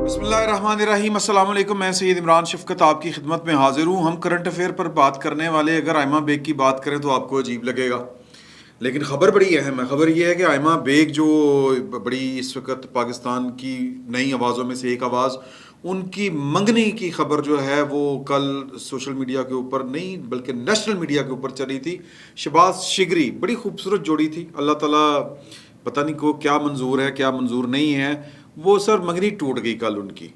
بسم اللہ الرحمن الرحیم، السلام علیکم۔ میں سید عمران شفقت آپ کی خدمت میں حاضر ہوں۔ ہم کرنٹ افیئر پر بات کرنے والے، اگر آئمہ بیگ کی بات کریں تو آپ کو عجیب لگے گا، لیکن خبر بڑی اہم ہے۔ خبر یہ ہے کہ آئمہ بیگ جو بڑی اس وقت پاکستان کی نئی آوازوں میں سے ایک آواز، ان کی منگنی کی خبر جو ہے وہ کل سوشل میڈیا کے اوپر نہیں بلکہ نیشنل میڈیا کے اوپر چلی تھی۔ شہباز شگری، بڑی خوبصورت جوڑی تھی، اللہ تعالیٰ پتہ نہیں کو کیا منظور ہے کیا منظور نہیں ہے، وہ سر منگنی ٹوٹ گئی کل ان کی۔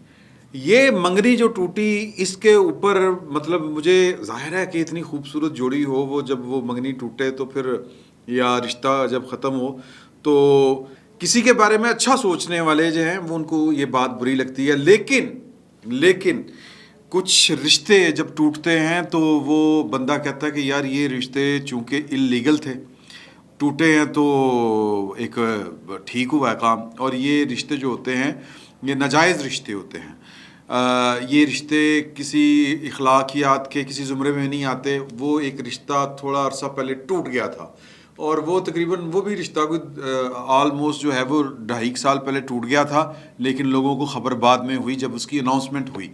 یہ منگنی جو ٹوٹی اس کے اوپر مطلب مجھے ظاہر ہے کہ اتنی خوبصورت جوڑی ہو، وہ جب وہ منگنی ٹوٹے تو پھر یا رشتہ جب ختم ہو تو کسی کے بارے میں اچھا سوچنے والے جو ہیں وہ ان کو یہ بات بری لگتی ہے، لیکن کچھ رشتے جب ٹوٹتے ہیں تو وہ بندہ کہتا ہے کہ یار یہ رشتے چونکہ اللیگل تھے، ٹوٹے ہیں تو ایک ٹھیک ہوا ہے کام، اور یہ رشتے جو ہوتے ہیں یہ ناجائز رشتے ہوتے ہیں۔ یہ رشتے کسی اخلاقیات کے کسی زمرے میں نہیں آتے۔ وہ ایک رشتہ تھوڑا عرصہ پہلے ٹوٹ گیا تھا، اور وہ تقریباً وہ بھی رشتہ کوئی آلموسٹ جو ہے وہ 2.5 سال پہلے ٹوٹ گیا تھا، لیکن لوگوں کو خبر بعد میں ہوئی جب اس کی اناؤنسمنٹ ہوئی۔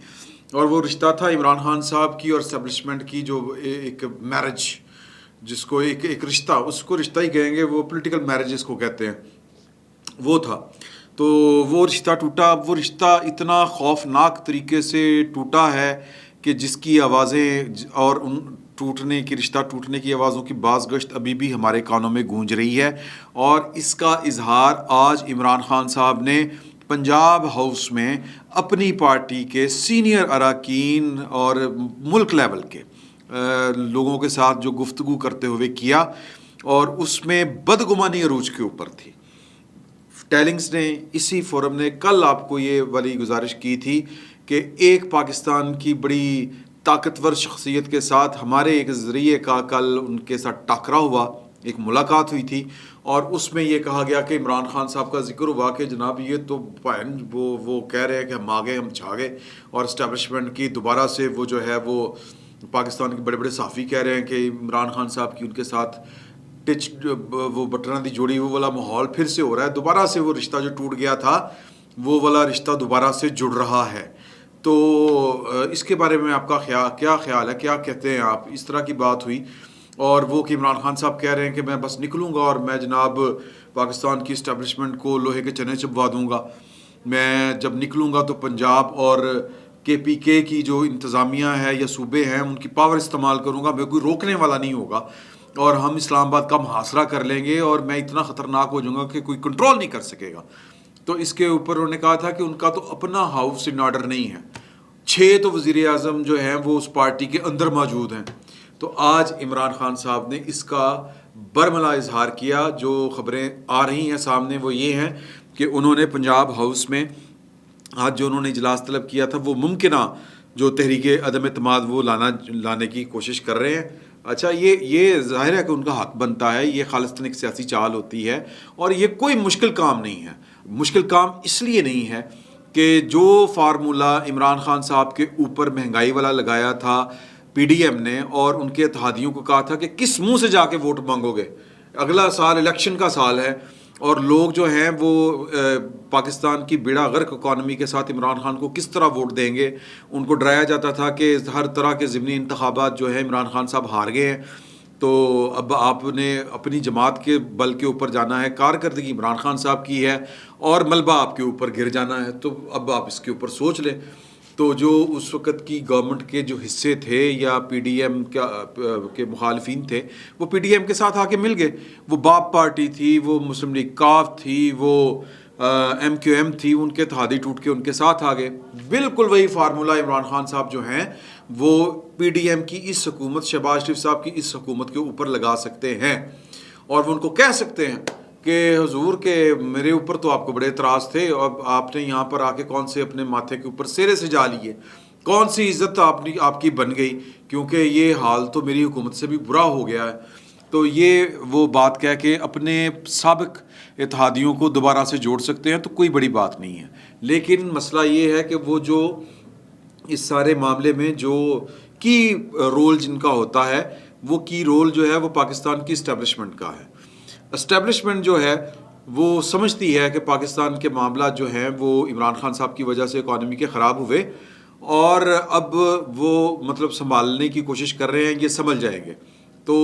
اور وہ رشتہ تھا عمران خان صاحب کی اور اسٹیبلشمنٹ کی، جو ایک میرج، جس کو ایک رشتہ، اس کو رشتہ ہی کہیں گے، وہ پولیٹیکل میرج جس کو کہتے ہیں، وہ تھا۔ تو وہ رشتہ ٹوٹا۔ وہ رشتہ اتنا خوفناک طریقے سے ٹوٹا ہے کہ جس کی آوازیں اور ان رشتہ ٹوٹنے کی آوازوں کی باز گشت ابھی بھی ہمارے کانوں میں گونج رہی ہے، اور اس کا اظہار آج عمران خان صاحب نے پنجاب ہاؤس میں اپنی پارٹی کے سینئر اراکین اور ملک لیول کے لوگوں کے ساتھ جو گفتگو کرتے ہوئے کیا، اور اس میں بدگمانی عروج کے اوپر تھی۔ ٹیلنگز نے، اسی فورم نے کل آپ کو یہ والی گزارش کی تھی کہ ایک پاکستان کی بڑی طاقتور شخصیت کے ساتھ ہمارے ایک ذریعے کا کل ان کے ساتھ ٹاکرا ہوا، ایک ملاقات ہوئی تھی، اور اس میں یہ کہا گیا کہ عمران خان صاحب کا ذکر ہوا کہ جناب یہ تو وہ کہہ رہے ہیں کہ ہم آگے ہم چھا گئے، اور اسٹیبلشمنٹ کی دوبارہ سے وہ جو ہے وہ پاکستان کے بڑے بڑے صحافی کہہ رہے ہیں کہ عمران خان صاحب کی ان کے ساتھ وہ بٹنا دی جوڑی، وہ والا ماحول پھر سے ہو رہا ہے، دوبارہ سے وہ رشتہ جو ٹوٹ گیا تھا وہ والا رشتہ دوبارہ سے جڑ رہا ہے۔ تو اس کے بارے میں آپ کا کیا خیال ہے، کیا کہتے ہیں آپ؟ اس طرح کی بات ہوئی، اور وہ کہ عمران خان صاحب کہہ رہے ہیں کہ میں بس نکلوں گا اور میں جناب پاکستان کی اسٹیبلشمنٹ کو لوہے کے چنے چبوا دوں گا، میں جب نکلوں گا تو پنجاب اور KPK کی جو انتظامیہ ہے یا صوبے ہیں ان کی پاور استعمال کروں گا، میں کوئی روکنے والا نہیں ہوگا، اور ہم اسلام آباد کا محاصرہ کر لیں گے، اور میں اتنا خطرناک ہو جاؤں گا کہ کوئی کنٹرول نہیں کر سکے گا۔ تو اس کے اوپر انہوں نے کہا تھا کہ ان کا تو اپنا ہاؤس ان آرڈر نہیں ہے، 6 تو وزیر اعظم جو ہیں وہ اس پارٹی کے اندر موجود ہیں۔ تو آج عمران خان صاحب نے اس کا برملا اظہار کیا۔ جو خبریں آ رہی ہیں سامنے وہ یہ ہیں کہ انہوں نے پنجاب ہاؤس میں آج جو انہوں نے اجلاس طلب کیا تھا، وہ ممکنہ جو تحریک عدم اعتماد وہ لانے کی کوشش کر رہے ہیں۔ اچھا، یہ ظاہر ہے کہ ان کا حق بنتا ہے، یہ خالصتاً ایک سیاسی چال ہوتی ہے، اور یہ کوئی مشکل کام نہیں ہے۔ مشکل کام اس لیے نہیں ہے کہ جو فارمولہ عمران خان صاحب کے اوپر مہنگائی والا لگایا تھا PDM نے، اور ان کے اتحادیوں کو کہا تھا کہ کس منہ سے جا کے ووٹ مانگو گے، اگلا سال الیکشن کا سال ہے، اور لوگ جو ہیں وہ پاکستان کی بیڑا غرق اکانومی کے ساتھ عمران خان کو کس طرح ووٹ دیں گے۔ ان کو ڈرایا جاتا تھا کہ ہر طرح کے ضمنی انتخابات جو ہے عمران خان صاحب ہار گئے ہیں، تو اب آپ نے اپنی جماعت کے بل کے اوپر جانا ہے، کارکردگی عمران خان صاحب کی ہے، اور ملبہ آپ کے اوپر گر جانا ہے، تو اب آپ اس کے اوپر سوچ لیں۔ تو جو اس وقت کی گورنمنٹ کے جو حصے تھے یا PDM کے مخالفین تھے، وہ PDM کے ساتھ آ کے مل گئے۔ وہ باپ پارٹی تھی، وہ مسلم لیگ کاف تھی، وہ MQM تھی، ان کے اتحادی ٹوٹ کے ان کے ساتھ آ گئے۔ بالکل وہی فارمولہ عمران خان صاحب جو ہیں وہ PDM کی اس حکومت، شہباز شریف صاحب کی اس حکومت کے اوپر لگا سکتے ہیں، اور وہ ان کو کہہ سکتے ہیں کہ حضور کہ میرے اوپر تو آپ کو بڑے اعتراض تھے، اور آپ نے یہاں پر آ کے کون سے اپنے ماتھے کے اوپر سیرے سے جا لیے، کون سی عزت آپ کی بن گئی، کیونکہ یہ حال تو میری حکومت سے بھی برا ہو گیا ہے۔ تو یہ وہ بات کہہ کے اپنے سابق اتحادیوں کو دوبارہ سے جوڑ سکتے ہیں، تو کوئی بڑی بات نہیں ہے۔ لیکن مسئلہ یہ ہے کہ وہ جو اس سارے معاملے میں جو کی رول جن کا ہوتا ہے، وہ کی رول جو ہے وہ پاکستان کی اسٹیبلشمنٹ کا ہے۔ اسٹیبلشمنٹ جو ہے وہ سمجھتی ہے کہ پاکستان کے معاملات جو ہیں وہ عمران خان صاحب کی وجہ سے اکانومی کے خراب ہوئے، اور اب وہ مطلب سنبھالنے کی کوشش کر رہے ہیں، یہ سنبھل جائیں گے، تو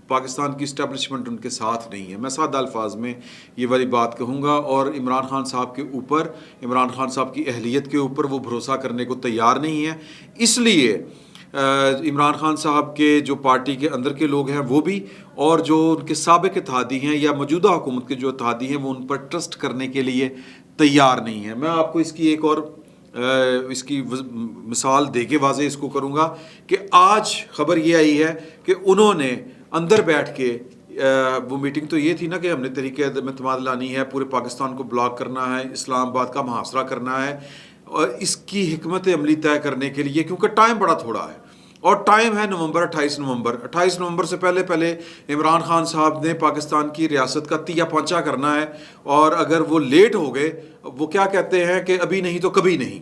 پاکستان کی اسٹیبلشمنٹ ان کے ساتھ نہیں ہے۔ میں سادہ الفاظ میں یہ والی بات کہوں گا، اور عمران خان صاحب کے اوپر، عمران خان صاحب کی اہلیت کے اوپر وہ بھروسہ کرنے کو تیار نہیں ہے۔ اس لیے عمران خان صاحب کے جو پارٹی کے اندر کے لوگ ہیں وہ بھی، اور جو ان کے سابق اتحادی ہیں یا موجودہ حکومت کے جو اتحادی ہیں، وہ ان پر ٹرسٹ کرنے کے لیے تیار نہیں ہیں۔ میں آپ کو اس کی ایک اور اس کی مثال دے کے واضح اس کو کروں گا کہ آج خبر یہ آئی ہے کہ انہوں نے اندر بیٹھ کے، وہ میٹنگ تو یہ تھی نا کہ ہم نے طریقہ عدم اعتماد لانی ہے، پورے پاکستان کو بلاک کرنا ہے، اسلام آباد کا محاصرہ کرنا ہے، اور اس کی حکمت عملی طے کرنے کے لیے، کیونکہ ٹائم بڑا تھوڑا ہے، اور ٹائم ہے نومبر 28 نومبر سے پہلے عمران خان صاحب نے پاکستان کی ریاست کا تیا پانچا کرنا ہے، اور اگر وہ لیٹ ہو گئے، وہ کیا کہتے ہیں کہ ابھی نہیں تو کبھی نہیں،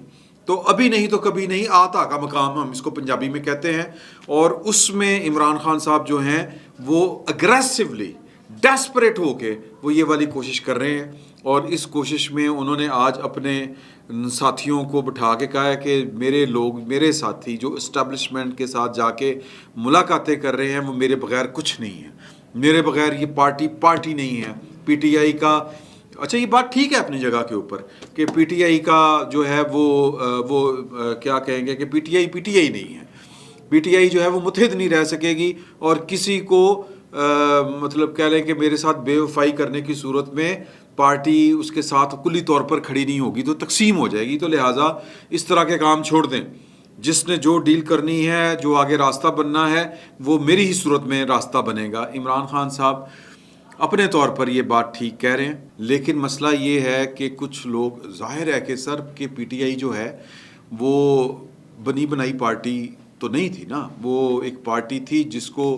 تو ابھی نہیں تو کبھی نہیں، آتا کا مقام ہم اس کو پنجابی میں کہتے ہیں، اور اس میں عمران خان صاحب جو ہیں وہ اگریسولی ڈیسپریٹ ہو کے وہ یہ والی کوشش کر رہے ہیں، اور اس کوشش میں انہوں نے آج اپنے ساتھیوں کو بٹھا کے کہا ہے کہ میرے لوگ، میرے ساتھی جو اسٹیبلشمنٹ کے ساتھ جا کے ملاقاتیں کر رہے ہیں، وہ میرے بغیر کچھ نہیں ہے، میرے بغیر یہ پارٹی نہیں ہے۔ پی ٹی آئی کا، اچھا یہ بات ٹھیک ہے اپنی جگہ کے اوپر کہ پی ٹی آئی کا جو ہے وہ کیا کہیں گے کہ پی ٹی آئی نہیں ہے، پی ٹی آئی جو ہے وہ متحد نہیں رہ سکے گی، اور کسی کو مطلب کہہ لیں کہ میرے ساتھ بے وفائی کرنے کی صورت میں پارٹی اس کے ساتھ کلی طور پر کھڑی نہیں ہوگی، تو تقسیم ہو جائے گی، تو لہٰذا اس طرح کے کام چھوڑ دیں۔ جس نے جو ڈیل کرنی ہے، جو آگے راستہ بننا ہے، وہ میری ہی صورت میں راستہ بنے گا۔ عمران خان صاحب اپنے طور پر یہ بات ٹھیک کہہ رہے ہیں، لیکن مسئلہ یہ ہے کہ کچھ لوگ، ظاہر ہے کہ سر کہ پی ٹی آئی جو ہے وہ بنی بنائی پارٹی تو نہیں تھی نا، وہ ایک پارٹی تھی جس کو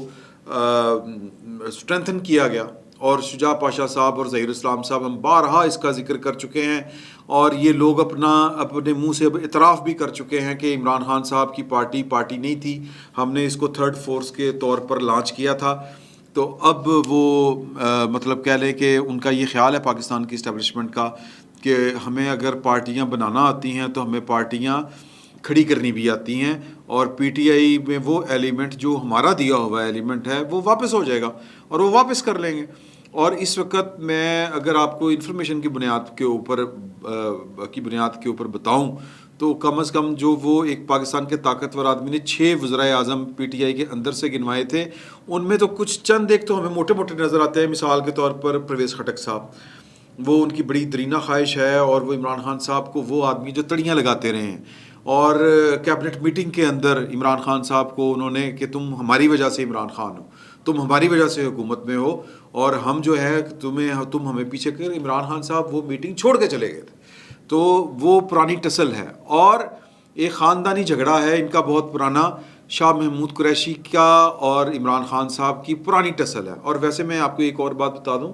اسٹرینتھن کیا گیا، اور شجاع پاشا صاحب اور ظہیر اسلام صاحب، ہم بارہا اس کا ذکر کر چکے ہیں، اور یہ لوگ اپنے منہ سے اعتراف بھی کر چکے ہیں کہ عمران خان صاحب کی پارٹی نہیں تھی، ہم نے اس کو تھرڈ فورس کے طور پر لانچ کیا تھا۔ تو اب وہ مطلب کہہ لیں کہ ان کا یہ خیال ہے پاکستان کی اسٹیبلشمنٹ کا کہ ہمیں اگر پارٹیاں بنانا آتی ہیں تو ہمیں پارٹیاں کھڑی کرنی بھی آتی ہیں، اور پی ٹی آئی میں وہ ایلیمنٹ جو ہمارا دیا ہوا ایلیمنٹ ہے وہ واپس ہو جائے گا، اور وہ واپس کر لیں گے۔ اور اس وقت میں اگر آپ کو انفارمیشن کی بنیاد کے اوپر بتاؤں تو کم از کم جو وہ ایک پاکستان کے طاقتور آدمی نے 6 وزرائے اعظم پی ٹی آئی کے اندر سے گنوائے تھے، ان میں تو کچھ چند ایک تو ہمیں موٹے موٹے نظر آتے ہیں، مثال کے طور پر پرویز خٹک صاحب، وہ ان کی بڑی درینہ خواہش ہے، اور وہ عمران خان صاحب کو وہ آدمی جو تڑیاں لگاتے رہے ہیں، اور کیبنٹ میٹنگ کے اندر عمران خان صاحب کو انہوں نے کہ تم ہماری وجہ سے عمران خان ہو، تم ہماری وجہ سے حکومت میں ہو، اور ہم جو ہے تم ہمیں پیچھے کر، عمران خان صاحب وہ میٹنگ چھوڑ کے چلے گئے تھے۔ تو وہ پرانی ٹسل ہے، اور ایک خاندانی جھگڑا ہے ان کا بہت پرانا، شاہ محمود قریشی کا اور عمران خان صاحب کی پرانی ٹسل ہے۔ اور ویسے میں آپ کو ایک اور بات بتا دوں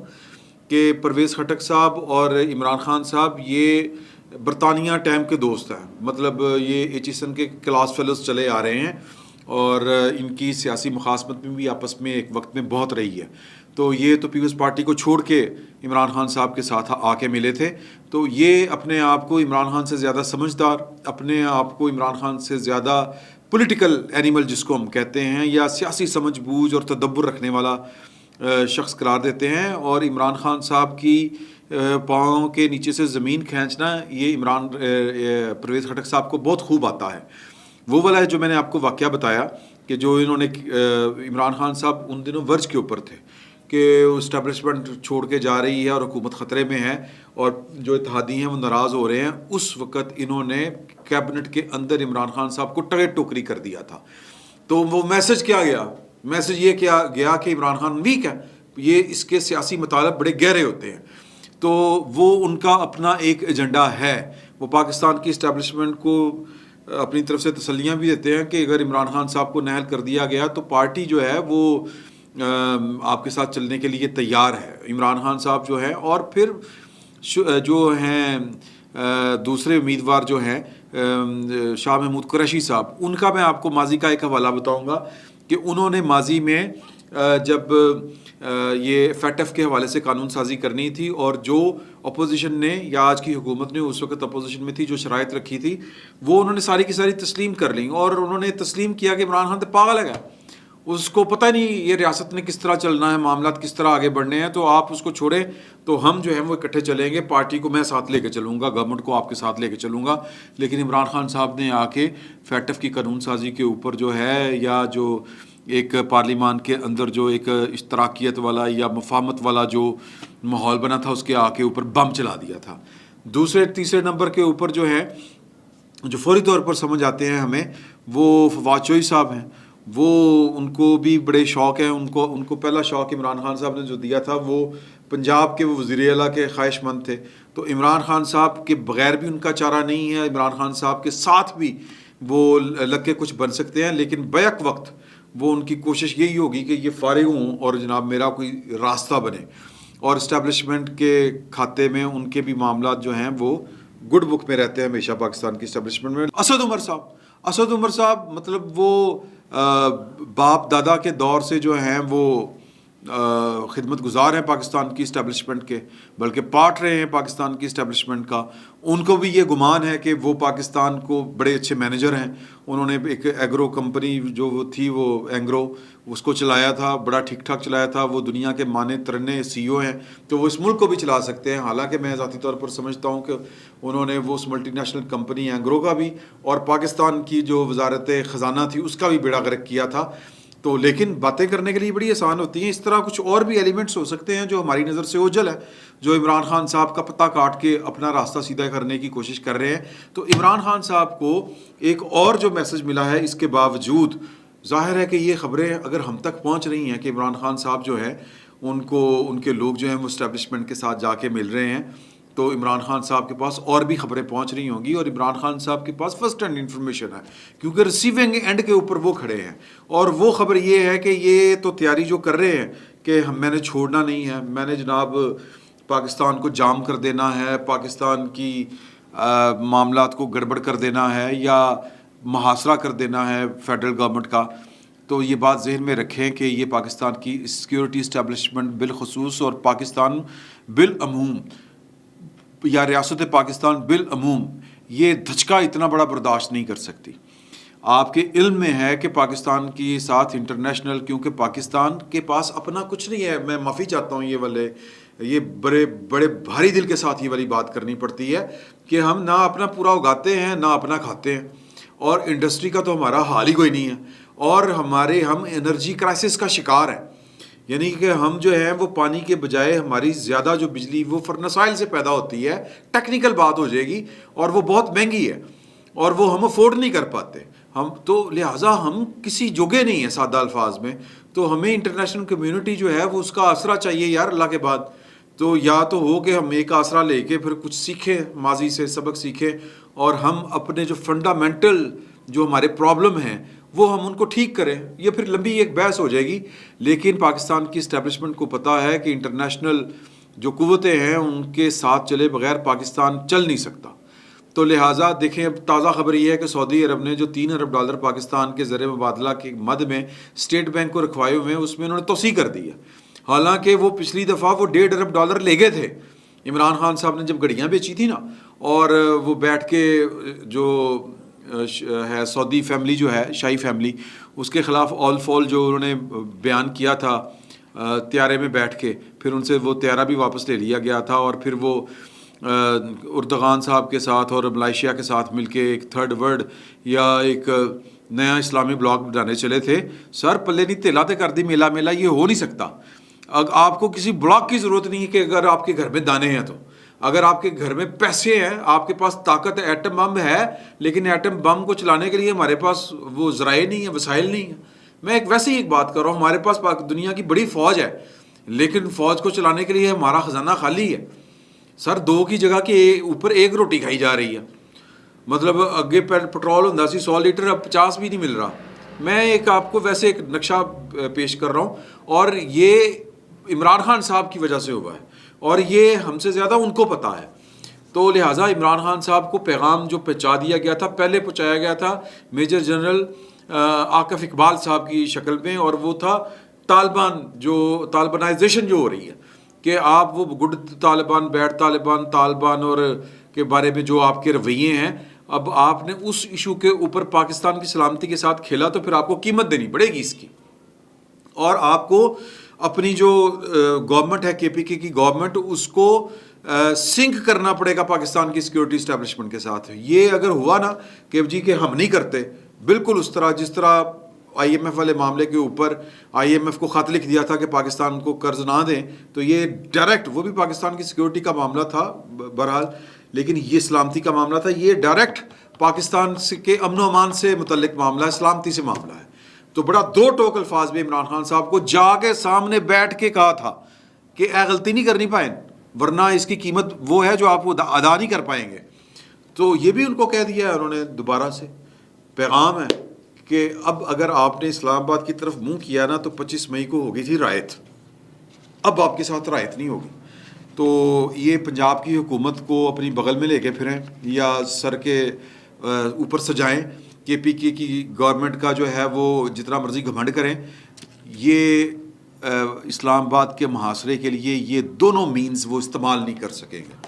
کہ پرویز خٹک صاحب اور عمران خان صاحب یہ برطانیہ ٹائم کے دوست ہیں، مطلب یہ ایچیسن کے کلاس فیلوز چلے آ رہے ہیں، اور ان کی سیاسی مخاصمت میں بھی آپس میں ایک وقت میں بہت رہی ہے۔ تو یہ تو پیپلز پارٹی کو چھوڑ کے عمران خان صاحب کے ساتھ آ کے ملے تھے، تو یہ اپنے آپ کو عمران خان سے زیادہ سمجھدار، اپنے آپ کو عمران خان سے زیادہ پولیٹیکل اینیمل جس کو ہم کہتے ہیں، یا سیاسی سمجھ بوجھ اور تدبر رکھنے والا شخص قرار دیتے ہیں، اور عمران خان صاحب کی پاؤں کے نیچے سے زمین کھینچنا یہ پرویز خٹک صاحب کو بہت خوب آتا ہے۔ وہ والا ہے جو میں نے آپ کو واقعہ بتایا کہ جو انہوں نے عمران خان صاحب ان دنوں ورج کے اوپر تھے کہ اسٹیبلشمنٹ چھوڑ کے جا رہی ہے اور حکومت خطرے میں ہے، اور جو اتحادی ہیں وہ ناراض ہو رہے ہیں، اس وقت انہوں نے کیبنٹ کے اندر عمران خان صاحب کو ٹوکری کر دیا تھا۔ تو وہ میسج کیا گیا؟ میسج یہ کیا گیا کہ عمران خان ویک ہے، یہ اس کے سیاسی مطالب بڑے گہرے ہوتے ہیں، تو وہ ان کا اپنا ایک ایجنڈا ہے، وہ پاکستان کی اسٹیبلشمنٹ کو اپنی طرف سے تسلیاں بھی دیتے ہیں کہ اگر عمران خان صاحب کو نہل کر دیا گیا تو پارٹی جو ہے وہ آپ کے ساتھ چلنے کے لیے تیار ہے۔ عمران خان صاحب جو ہیں، اور پھر جو ہیں دوسرے امیدوار جو ہیں شاہ محمود قریشی صاحب، ان کا میں آپ کو ماضی کا ایک حوالہ بتاؤں گا کہ انہوں نے ماضی میں جب یہ فیٹ ایف کے حوالے سے قانون سازی کرنی تھی، اور جو اپوزیشن نے یا آج کی حکومت نے اس وقت اپوزیشن میں تھی جو شرائط رکھی تھی وہ انہوں نے ساری کی ساری تسلیم کر لیں، اور انہوں نے تسلیم کیا کہ عمران خان تو پاگل ہے، اس کو پتہ نہیں یہ ریاست نے کس طرح چلنا ہے، معاملات کس طرح آگے بڑھنے ہیں، تو آپ اس کو چھوڑیں تو ہم جو ہیں وہ اکٹھے چلیں گے، پارٹی کو میں ساتھ لے کے چلوں گا، گورنمنٹ کو آپ کے ساتھ لے کے چلوں گا۔ لیکن عمران خان صاحب نے آ کے فیٹ ایف کی قانون سازی کے اوپر جو ہے، یا جو ایک پارلیمان کے اندر جو ایک اشتراکیت والا یا مفاہمت والا جو ماحول بنا تھا، اس کے آ کے اوپر بم چلا دیا تھا۔ دوسرے تیسرے نمبر کے اوپر جو ہے، جو فوری طور پر سمجھ آتے ہیں ہمیں، وہ فواد چوہی صاحب ہیں۔ وہ ان کو بھی بڑے شوق ہیں، ان کو پہلا شوق عمران خان صاحب نے جو دیا تھا وہ پنجاب کے وہ وزیر اعلیٰ کے خواہش مند تھے، تو عمران خان صاحب کے بغیر بھی ان کا چارہ نہیں ہے، عمران خان صاحب کے ساتھ بھی وہ لگ کے کچھ بن سکتے ہیں، لیکن بیک وقت وہ ان کی کوشش یہی ہوگی کہ یہ فارغ ہوں اور جناب میرا کوئی راستہ بنے، اور اسٹیبلشمنٹ کے کھاتے میں ان کے بھی معاملات جو ہیں وہ گڈ بک میں رہتے ہیں ہمیشہ پاکستان کی اسٹیبلشمنٹ میں۔ اسد عمر صاحب مطلب وہ باپ دادا کے دور سے جو ہیں وہ خدمت گزار ہیں پاکستان کی اسٹیبلشمنٹ کے، بلکہ پارٹ رہے ہیں پاکستان کی اسٹیبلشمنٹ کا۔ ان کو بھی یہ گمان ہے کہ وہ پاکستان کو بڑے اچھے مینیجر ہیں، انہوں نے ایک ایگرو کمپنی جو وہ تھی وہ اینگرو اس کو چلایا تھا، بڑا ٹھیک ٹھاک چلایا تھا، وہ دنیا کے مانے ترنے سی او ہیں، تو وہ اس ملک کو بھی چلا سکتے ہیں۔ حالانکہ میں ذاتی طور پر سمجھتا ہوں کہ انہوں نے وہ اس ملٹی نیشنل کمپنی اینگرو کا بھی اور پاکستان کی جو وزارت خزانہ تھی اس کا بھی بیڑا غرق کیا تھا۔ تو لیکن باتیں کرنے کے لیے بڑی آسان ہوتی ہیں، اس طرح کچھ اور بھی ایلیمنٹس ہو سکتے ہیں جو ہماری نظر سے اوجھل ہے، جو عمران خان صاحب کا پتہ کاٹ کے اپنا راستہ سیدھا کرنے کی کوشش کر رہے ہیں۔ تو عمران خان صاحب کو ایک اور جو میسج ملا ہے، اس کے باوجود ظاہر ہے کہ یہ خبریں اگر ہم تک پہنچ رہی ہیں کہ عمران خان صاحب جو ہے ان کے لوگ جو ہیں وہ اسٹیبلشمنٹ کے ساتھ جا کے مل رہے ہیں، تو عمران خان صاحب کے پاس اور بھی خبریں پہنچ رہی ہوں گی، اور عمران خان صاحب کے پاس فرسٹ ہینڈ انفارمیشن ہے کیونکہ ریسیونگ اینڈ کے اوپر وہ کھڑے ہیں، اور وہ خبر یہ ہے کہ یہ تو تیاری جو کر رہے ہیں کہ میں نے چھوڑنا نہیں ہے، میں نے جناب پاکستان کو جام کر دینا ہے، پاکستان کی معاملات کو گڑبڑ کر دینا ہے یا محاصرہ کر دینا ہے فیڈرل گورنمنٹ کا، تو یہ بات ذہن میں رکھیں کہ یہ پاکستان کی سیکیورٹی اسٹیبلشمنٹ بالخصوص اور پاکستان بالعموم یا ریاست پاکستان بالعموم یہ دھچکا اتنا بڑا برداشت نہیں کر سکتی۔ آپ کے علم میں ہے کہ پاکستان کی ساتھ انٹرنیشنل، کیونکہ پاکستان کے پاس اپنا کچھ نہیں ہے، میں معافی چاہتا ہوں یہ بڑے بھاری دل کے ساتھ یہ والی بات کرنی پڑتی ہے کہ ہم نہ اپنا پورا اگاتے ہیں نہ اپنا کھاتے ہیں، اور انڈسٹری کا تو ہمارا حال ہی کوئی نہیں ہے، اور ہم انرجی کرائسس کا شکار ہیں، یعنی کہ ہم جو ہیں وہ پانی کے بجائے ہماری زیادہ جو بجلی وہ فرنسائل سے پیدا ہوتی ہے، ٹیکنیکل بات ہو جائے گی، اور وہ بہت مہنگی ہے اور وہ ہم افورڈ نہیں کر پاتے ہم، تو لہٰذا ہم کسی جوگے نہیں ہیں سادہ الفاظ میں، تو ہمیں انٹرنیشنل کمیونٹی جو ہے وہ اس کا آسرا چاہیے یار اللہ کے بعد، تو یا تو ہو کہ ہم ایک آسرا لے کے پھر کچھ سیکھیں، ماضی سے سبق سیکھیں، اور ہم اپنے جو فنڈامنٹل جو ہمارے پرابلم ہیں وہ ہم ان کو ٹھیک کریں، یہ پھر لمبی ایک بحث ہو جائے گی۔ لیکن پاکستان کی اسٹیبلشمنٹ کو پتہ ہے کہ انٹرنیشنل جو قوتیں ہیں ان کے ساتھ چلے بغیر پاکستان چل نہیں سکتا، تو لہٰذا دیکھیں اب تازہ خبر یہ ہے کہ سعودی عرب نے جو $3 ارب پاکستان کے زر مبادلہ کے مد میں اسٹیٹ بینک کو رکھوائے ہوئے ہیں، اس میں انہوں نے توسیع کر دی ہے، حالانکہ وہ پچھلی دفعہ وہ $1.5 ارب لے گئے تھے عمران خان صاحب نے جب گھڑیاں بیچی تھی نا، اور وہ بیٹھ کے جو ہے سعودی فیملی جو ہے شاہی فیملی، اس کے خلاف آل فال جو انہوں نے بیان کیا تھا طیارے میں بیٹھ کے، پھر ان سے وہ طیارہ بھی واپس لے لیا گیا تھا، اور پھر وہ اردغان صاحب کے ساتھ اور ملائیشیا کے ساتھ مل کے ایک تھرڈ ورلڈ یا ایک نیا اسلامی بلاک بنانے چلے تھے۔ سر پلے نہیں تیلا تے کر دی میلا یہ ہو نہیں سکتا۔ آپ کو کسی بلاک کی ضرورت نہیں ہے کہ اگر آپ کے گھر میں دانے ہیں تو، اگر آپ کے گھر میں پیسے ہیں، آپ کے پاس طاقت ہے، ایٹم بم ہے، لیکن ایٹم بم کو چلانے کے لیے ہمارے پاس وہ ذرائع نہیں ہیں، وسائل نہیں ہیں۔ میں ویسے ہی ایک بات کر رہا ہوں، ہمارے پاس دنیا کی بڑی فوج ہے، لیکن فوج کو چلانے کے لیے ہمارا خزانہ خالی ہے۔ سر 2 کی جگہ کے اوپر 1 روٹی کھائی جا رہی ہے، مطلب اگے پٹرول ہوں 100 لیٹر، اب 50 بھی نہیں مل رہا۔ میں ایک آپ کو ویسے ایک نقشہ پیش کر رہا ہوں، اور یہ عمران خان صاحب کی وجہ سے ہوا ہے، اور یہ ہم سے زیادہ ان کو پتہ ہے، تو لہٰذا عمران خان صاحب کو پیغام جو پہنچا دیا گیا تھا، پہلے پہنچایا گیا تھا میجر جنرل عاقف اقبال صاحب کی شکل میں، اور وہ تھا طالبانائزیشن جو ہو رہی ہے کہ آپ وہ گڈ طالبان بیڈ طالبان اور کے بارے میں جو آپ کے رویے ہیں، اب آپ نے اس ایشو کے اوپر پاکستان کی سلامتی کے ساتھ کھیلا تو پھر آپ کو قیمت دینی پڑے گی اس کی، اور آپ کو اپنی جو گورنمنٹ ہے KPK کی گورنمنٹ، اس کو سنک کرنا پڑے گا پاکستان کی سیکیورٹی اسٹیبلشمنٹ کے ساتھ۔ یہ اگر ہوا نا کہ جی کہ ہم نہیں کرتے، بالکل اس طرح جس طرح IMF والے معاملے کے اوپر IMF کو خط لکھ دیا تھا کہ پاکستان کو قرض نہ دیں، تو یہ ڈائریکٹ، وہ بھی پاکستان کی سیکیورٹی کا معاملہ تھا بہرحال، لیکن یہ سلامتی کا معاملہ تھا، یہ ڈائریکٹ پاکستان کے امن و امان سے متعلق معاملہ ہے، سلامتی سے معاملہ ہے۔ تو بڑا دو ٹوک الفاظ میں عمران خان صاحب کو جا کے سامنے بیٹھ کے کہا تھا کہ اے غلطی نہیں کرنی پائیں، ورنہ اس کی قیمت وہ ہے جو آپ وہ ادا نہیں کر پائیں گے۔ تو یہ بھی ان کو کہہ دیا ہے انہوں نے، دوبارہ سے پیغام ہے کہ اب اگر آپ نے اسلام آباد کی طرف منہ کیا نا تو 25 مئی کو ہوگی تھی رائت، اب آپ کے ساتھ رائت نہیں ہوگی۔ تو یہ پنجاب کی حکومت کو اپنی بغل میں لے کے پھریں یا سر کے اوپر سجائیں، KPK کی گورنمنٹ کا جو ہے وہ جتنا مرضی گھمنڈ کریں، یہ اسلام آباد کے محاصرے کے لیے یہ دونوں مینز وہ استعمال نہیں کر سکیں گے۔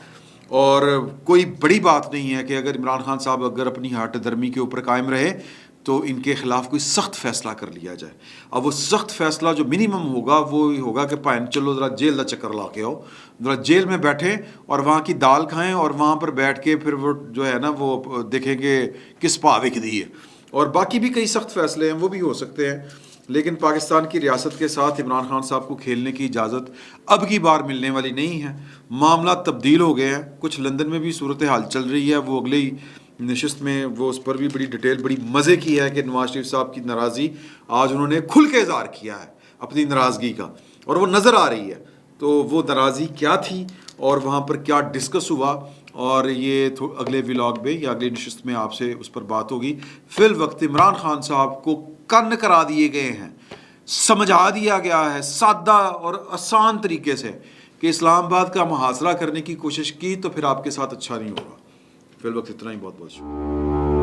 اور کوئی بڑی بات نہیں ہے کہ اگر عمران خان صاحب اگر اپنی ہٹ درمی کے اوپر قائم رہے تو ان کے خلاف کوئی سخت فیصلہ کر لیا جائے۔ اب وہ سخت فیصلہ جو منیمم ہوگا وہ ہوگا کہ پائن چلو ذرا جیل کا چکر لا کے آؤ، ذرا جیل میں بیٹھیں اور وہاں کی دال کھائیں، اور وہاں پر بیٹھ کے پھر وہ جو ہے نا وہ دیکھیں کہ کس پا وک دی ہے۔ اور باقی بھی کئی سخت فیصلے ہیں وہ بھی ہو سکتے ہیں، لیکن پاکستان کی ریاست کے ساتھ عمران خان صاحب کو کھیلنے کی اجازت اب کی بار ملنے والی نہیں ہے۔ معاملات تبدیل ہو گئے ہیں، کچھ لندن میں بھی صورتحال چل رہی ہے، وہ اگلی نشست میں وہ اس پر بھی بڑی ڈیٹیل بڑی مزے کی ہے کہ نواز شریف صاحب کی ناراضی آج انہوں نے کھل کے اظہار کیا ہے اپنی ناراضگی کا، اور وہ نظر آ رہی ہے۔ تو وہ ناراضی کیا تھی اور وہاں پر کیا ڈسکس ہوا، اور یہ اگلے ولاگ میں یا اگلی نشست میں آپ سے اس پر بات ہوگی۔ فی الوقت عمران خان صاحب کو کن کرا دیے گئے ہیں، سمجھا دیا گیا ہے سادہ اور آسان طریقے سے کہ اسلام آباد کا محاصرہ کرنے کی کوشش کی تو پھر آپ کے ساتھ اچھا نہیں ہوگا۔ فی الوقت اتنا ہی، بہت بہت شکریہ۔